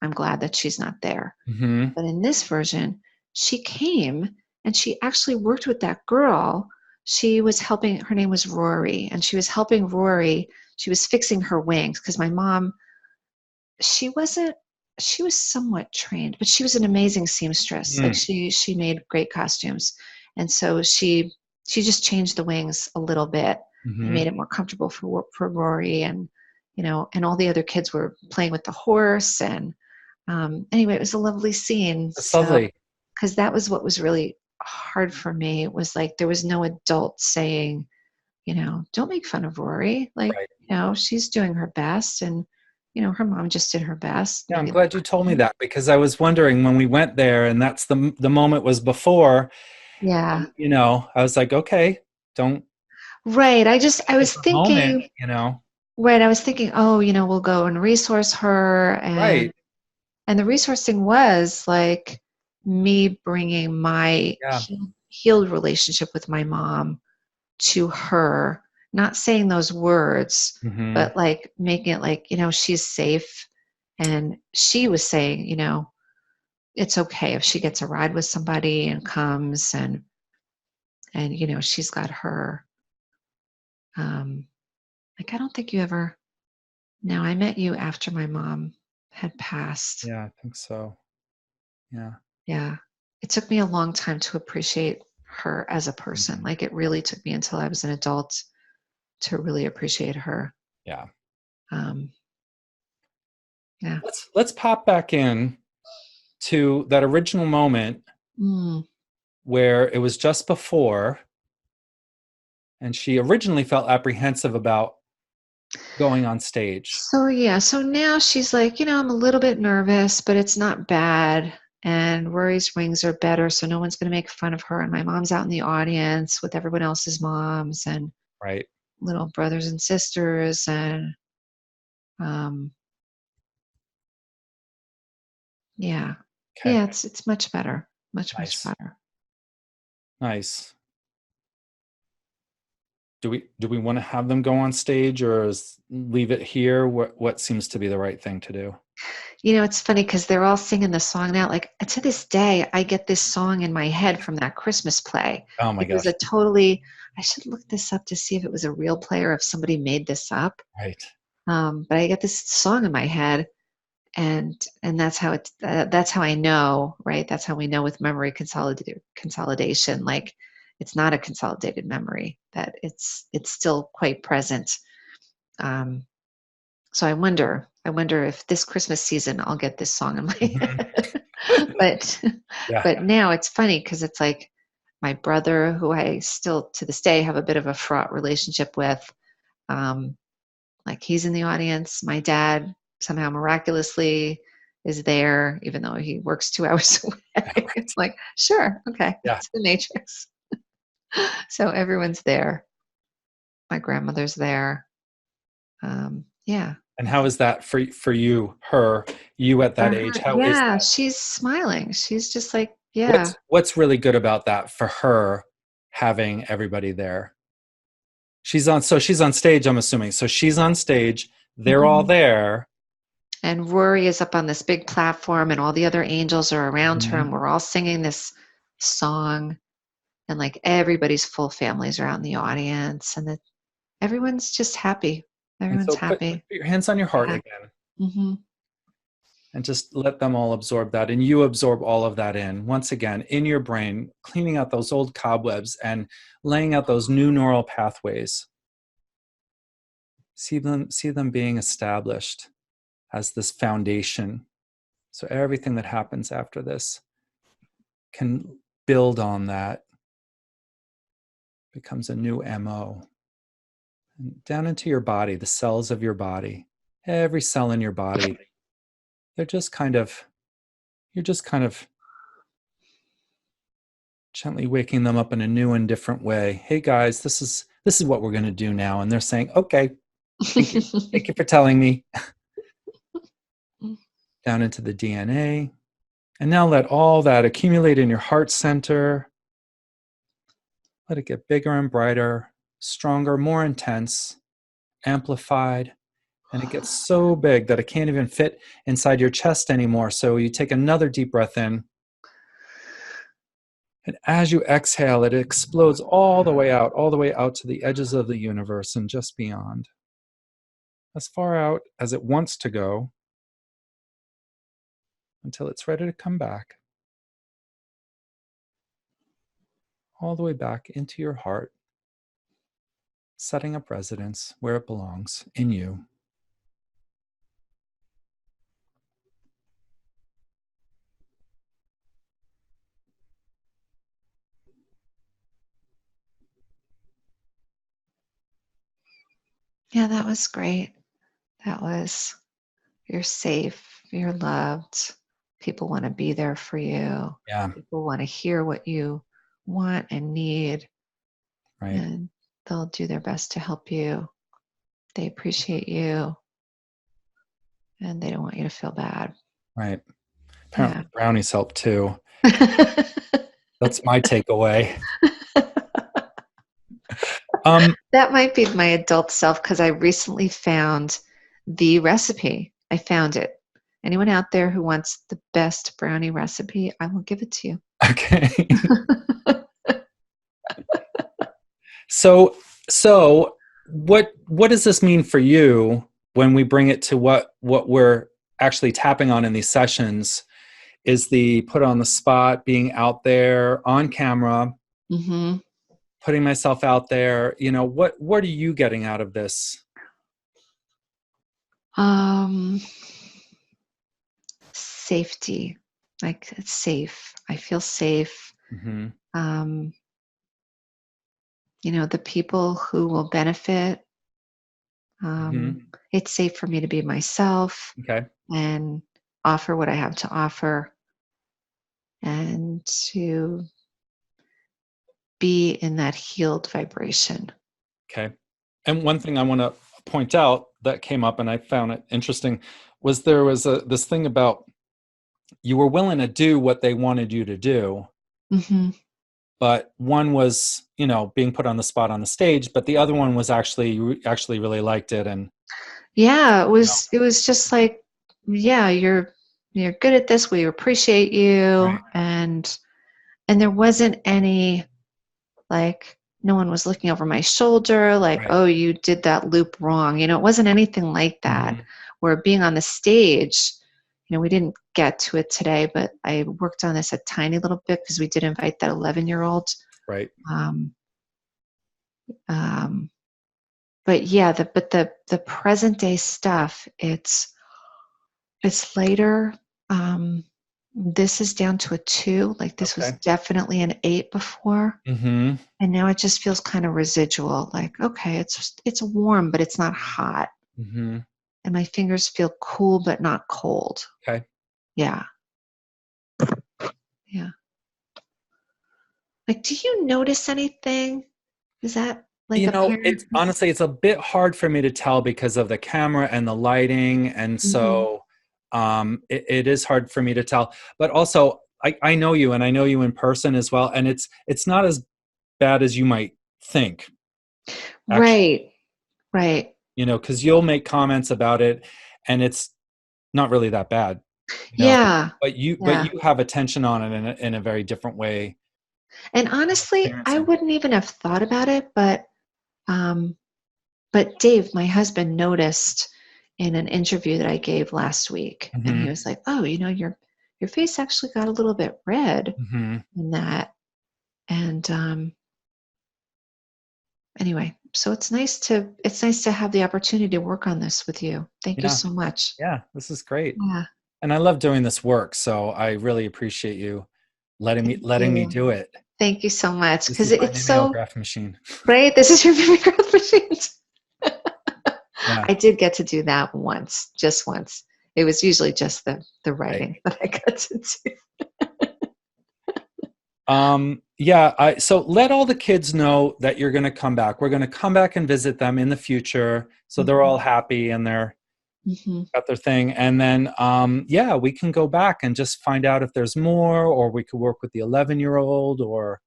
B: I'm glad that she's not there.
A: Hmm.
B: But in this version, she came and she actually worked with that girl. She was helping, her name was Rory, and she was helping Rory. She was fixing her wings because my mom, she wasn't, she was somewhat trained, but she was an amazing seamstress. Like
A: Mm.
B: she made great costumes. And so she just changed the wings a little bit and
A: Hmm.
B: made it more comfortable for Rory, and and all the other kids were playing with the horse. And anyway, it was a lovely scene.
A: That's
B: So,
A: lovely.
B: because that was what was really hard for me. It was like there was no adult saying, don't make fun of Rory. Like,
A: Right.
B: she's doing her best, and her mom just did her best.
A: Yeah, I'm
B: Maybe.
A: glad you told me that because I was wondering when we went there, and that's the moment was before.
B: Yeah.
A: I was like, okay, don't
B: Right. I
A: take
B: was
A: the moment.
B: thinking, right. I was thinking, oh, we'll go and resource her.
A: Right.
B: And the resourcing was like me bringing my
A: Yeah.
B: healed relationship with my mom to her, not saying those words,
A: Hmm.
B: but like making it like, she's safe. And she was saying, it's okay if she gets a ride with somebody and comes, and she's got her. Um, like I don't think you ever. No, I met you after my mom had passed.
A: Yeah, I think so. Yeah.
B: Yeah. It took me a long time to appreciate her as a person.
A: Mhm.
B: Like it really took me until I was an adult to really appreciate her.
A: Yeah.
B: Um, yeah.
A: Let's pop back in to that original moment
B: Mm.
A: where it was just before, and she originally felt apprehensive about going on stage.
B: So yeah, so now she's like, I'm a little bit nervous, but it's not bad. And Rory's wings are better, so no one's going to make fun of her. And my mom's out in the audience with everyone else's moms and
A: Right.
B: little brothers and sisters, and um, yeah,
A: Okay.
B: yeah, it's much better, much
A: Nice.
B: better.
A: Nice. Do we want to have them go on stage or leave it here? What seems to be the right thing to do?
B: It's funny because they're all singing the song now. Like to this day, I get this song in my head from that Christmas play.
A: Oh my
B: It was
A: gosh.
B: a totally. I should look this up to see if it was a real play or if somebody made this up.
A: Right.
B: But I get this song in my head, and that's how I know, right? That's how we know with memory consolidation. Like it's not a consolidated memory; that it's still quite present. Um, so I wonder if this Christmas season I'll get this song in my
A: Mhm.
B: head. but
A: Yeah.
B: but now it's funny because it's like my brother, who I still to this day have a bit of a fraught relationship with. Um, like he's in the audience. My dad somehow miraculously is there, even though he works 2 hours away.
A: Right.
B: It's like, sure, okay,
A: Yeah.
B: it's the Matrix. So everyone's there. My grandmother's there. Yeah.
A: And how is that for you at
B: For
A: that age?
B: her,
A: How is
B: yeah,
A: that?
B: she's smiling. She's just like, yeah.
A: What's really good about that for her having everybody there? She's on stage, I'm assuming. So she's on stage, they're all
B: Mhm.
A: there.
B: And Rory is up on this big platform, and all the other angels are around her,
A: Mhm.
B: and we're all singing this song, and like everybody's full families are out in the audience, and everyone's just happy.
A: And
B: Everyone's
A: so put
B: happy.
A: your hands on your heart
B: Yeah.
A: again
B: Hmm.
A: and just let them all absorb that. And you absorb all of that in once again in your brain, cleaning out those old cobwebs and laying out those new neural pathways. See them being established as this foundation. So everything that happens after this can build on that, becomes a new MO. And down into your body, the cells of your body, every cell in your body, they're just kind of, you're just kind of Gently waking them up in a new and different way. Hey guys, this is what we're going to do now. And they're saying, okay, thank you. Thank you for telling me. Down into the DNA. And now let all that accumulate in your heart center. Let it get bigger and brighter, stronger, more intense, amplified. And it gets so big that it can't even fit inside your chest anymore. So you take another deep breath in. And as you exhale, it explodes all the way out to the edges of the universe and just beyond. As far out as it wants to go until it's ready to come back. All the way back into your heart, setting up residence where it belongs, in you.
B: Yeah, that was great. You're safe, you're loved. People want to be there for you.
A: Yeah,
B: People want to hear what you want and need,
A: right,
B: and they'll do their best to help you. They appreciate you, and they don't want you to feel bad.
A: right.
B: Yeah.
A: Apparently brownies help too. That's my takeaway.
B: That might be my adult self because I recently found the recipe. I found it. Anyone out there who wants the best brownie recipe, I will give it to you.
A: Okay. So what does this mean for you when we bring it to what we're actually tapping on in these sessions is the put on the spot, being out there on camera,
B: Mm-hmm.
A: putting myself out there, what are you getting out of this?
B: Safety. Like it's safe. I feel safe.
A: Mm-hmm.
B: Um, the people who will benefit.
A: Mm-hmm.
B: It's safe for me to be myself
A: Okay.
B: and offer what I have to offer and to be in that healed vibration.
A: Okay. And one thing I want to point out that came up and I found it interesting was there was this thing about you were willing to do what they wanted you to do,
B: Mm-hmm.
A: but one was, being put on the spot on the stage, but the other one was actually really liked it. And,
B: Yeah, it was just like, yeah, you're good at this. We appreciate you.
A: right,
B: And there wasn't any, like, no one was looking over my shoulder, like,
A: right.
B: oh, you did that loop wrong. It wasn't anything like that.
A: Mm-hmm.
B: Where being on the stage, we didn't get to it today, but I worked on this a tiny little bit because we did invite that 11-year-old.
A: Right.
B: Um, um, but yeah, the present day stuff, it's later. This is down to a 2. Like this was
A: Okay.
B: definitely an 8 before.
A: Mm-hmm.
B: And now it just feels kind of residual. Like, okay, it's warm, but it's not hot.
A: Mm-hmm.
B: And my fingers feel cool, but not cold.
A: Okay.
B: Yeah. Yeah. Like, do you notice anything? Is that like apparent?
A: It's honestly, it's a bit hard for me to tell because of the camera and the lighting. And
B: Mm-hmm.
A: so it is hard for me to tell. But also, I know you and I know you in person as well. And it's not as bad as you might think, actually,
B: Right. Right.
A: because you'll make comments about it and it's not really that bad,
B: Yeah.
A: but
B: Yeah.
A: you have attention on it in a very different way.
B: And
A: I'm
B: honestly, I
A: experiencing.
B: wouldn't even have thought about it, but Dave, my husband, noticed in an interview that I gave last week, and he
A: Mm-hmm.
B: was like, "Oh, your face actually got a little bit red
A: Mm-hmm.
B: in that." And anyway, so it's nice to have the opportunity to work on this with you. Thank you
A: Yeah.
B: so much.
A: Yeah. This is great.
B: Yeah,
A: And I love doing this work, so I really appreciate you
B: thank
A: letting me
B: you.
A: do it.
B: Thank you so much
A: This
B: because
A: is my
B: it's so
A: mimeograph machine.
B: great. This is your mimeograph machine.
A: Yeah,
B: I did get to do that once, just once. It was usually just the
A: right.
B: writing that I got to do.
A: Yeah, so let all the kids know that you're going to come back. We're going to come back and visit them in the future, so they're
B: Mhm.
A: all happy and they're
B: Mhm.
A: got their thing. And then, yeah, we can go back and just find out if there's more, or we could work with the 11-year-old, or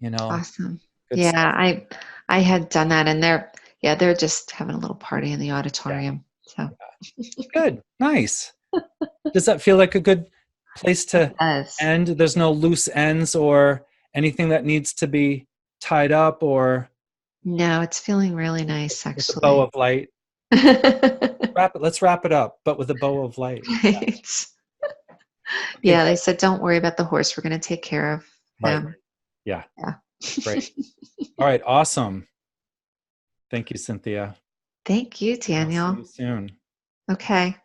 A: you know,
B: Awesome.
A: good
B: Yeah,
A: stuff.
B: I had done that, and they're just having a little party in the
A: Yeah,
B: auditorium. So
A: good, nice. Does that feel like a good place
B: it
A: to
B: does.
A: end? There's no loose ends or anything that needs to be tied up, or
B: No, it's feeling really nice,
A: with a bow
B: actually.
A: of light. Wrap it. Let's wrap it up, but with a bow of light.
B: Right.
A: Okay,
B: Yeah,
A: good.
B: they said, "Don't worry about the horse. We're going to take care of
A: Right.
B: them."
A: Yeah.
B: Yeah.
A: Great. All right. Awesome. Thank you, Cynthia.
B: Thank you,
A: I'll see
B: Daniel.
A: you soon.
B: Okay.